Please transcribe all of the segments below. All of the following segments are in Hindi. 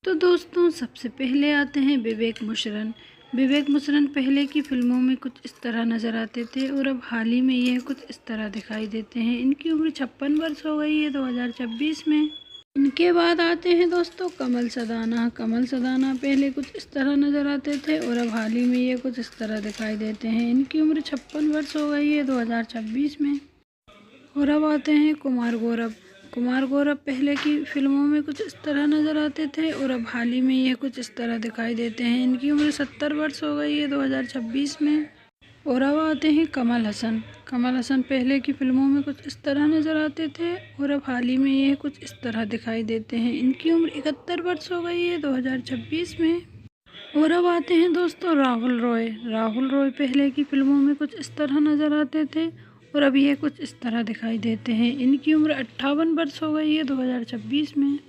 तो दोस्तों सबसे पहले आते हैं विवेक मुशरन। विवेक मुशरन पहले की फिल्मों में कुछ इस तरह नज़र आते थे और अब हाल ही में यह कुछ इस तरह दिखाई देते हैं। इनकी उम्र 56 वर्ष हो गई है 2026 में। इनके बाद आते हैं दोस्तों कमल सदाना। कमल सदाना पहले कुछ इस तरह नज़र आते थे और अब हाल ही में ये कुछ इस तरह दिखाई देते हैं। इनकी उम्र 56 वर्ष हो गई है 2026 में। और अब आते हैं कुमार गौरव। कुमार गौरव पहले की फिल्मों में कुछ इस तरह नज़र आते थे और अब हाल ही में ये कुछ इस तरह दिखाई देते हैं। इनकी उम्र 70 वर्ष हो गई है 2026 में। और अब आते हैं कमल हसन। कमल हसन पहले की फिल्मों में कुछ इस तरह नज़र आते थे और अब हाल ही में ये कुछ इस तरह दिखाई देते हैं। इनकी उम्र 71 वर्ष हो गई है 2026 में। और अब आते हैं दोस्तों राहुल रॉय। राहुल रॉय पहले की फिल्मों में कुछ इस तरह नज़र आते थे और अब ये कुछ इस तरह दिखाई देते हैं। इनकी उम्र 58 वर्ष हो गई है 2026 में।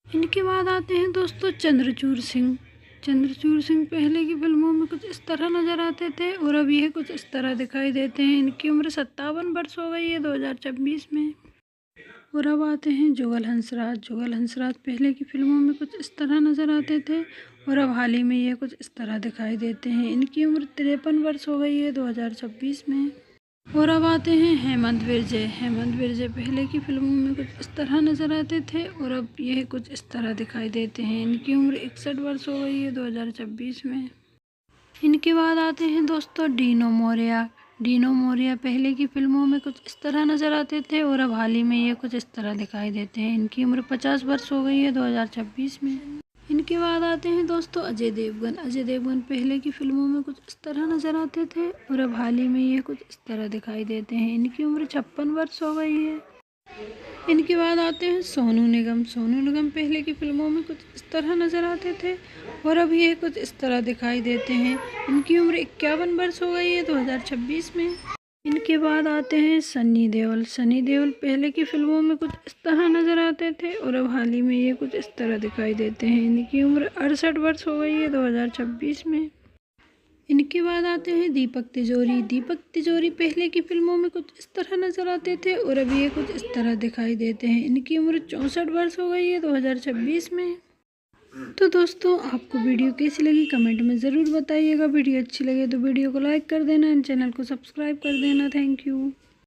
इनके बाद आते हैं दोस्तों चंद्रचूड़ सिंह। चंद्रचूड़ सिंह पहले की फिल्मों में कुछ इस तरह नज़र आते थे और अब ये कुछ इस तरह दिखाई देते हैं। इनकी उम्र 57 वर्ष हो गई है 2026 में। और अब आते हैं जुगल हंसराज। जुगल हंसराज पहले की फिल्मों में कुछ इस तरह नज़र आते थे और अब हाल ही में ये कुछ इस तरह दिखाई देते हैं। इनकी उम्र 53 वर्ष हो गई है 2026 में। और अब आते हैं हेमंत विरजे। हेमंत विरजे पहले की फिल्मों में कुछ इस तरह नज़र आते थे और अब यह कुछ इस तरह दिखाई देते हैं। इनकी उम्र 61 वर्ष हो गई है 2026 में। इनके बाद आते हैं दोस्तों डीनो मोरिया। डीनो मोरिया पहले की फिल्मों में कुछ इस तरह नज़र आते थे और अब हाल ही में ये कुछ इस तरह दिखाई देते हैं। इनकी उम्र 50 वर्ष हो गई है 2026 में। इनके बाद आते हैं दोस्तों अजय देवगन। अजय देवगन पहले की फिल्मों में कुछ इस तरह नज़र आते थे और अब हाल ही में ये कुछ इस तरह दिखाई देते हैं। इनकी उम्र 56 वर्ष हो गई है। इनके बाद आते हैं सोनू निगम। सोनू निगम पहले की फिल्मों में कुछ इस तरह नज़र आते थे और अब ये कुछ इस तरह दिखाई देते हैं। इनकी उम्र 51 वर्ष हो गई है 2026 में। इनके बाद आते हैं सन्नी देओल। सन्नी देओल पहले की फिल्मों में कुछ इस तरह नज़र आते थे और अब हाल ही में ये कुछ इस तरह दिखाई देते हैं। इनकी उम्र 68 वर्ष हो गई है 2026 में। इनके बाद आते हैं दीपक तिजोरी। दीपक तिजोरी पहले की फिल्मों में कुछ इस तरह नज़र आते थे और अब ये कुछ इस तरह दिखाई देते हैं। इनकी उम्र 64 वर्ष हो गई है 2026 में। तो दोस्तों आपको वीडियो कैसी लगी कमेंट में ज़रूर बताइएगा। वीडियो अच्छी लगे तो वीडियो को लाइक कर देना एंड चैनल को सब्सक्राइब कर देना। Thank you.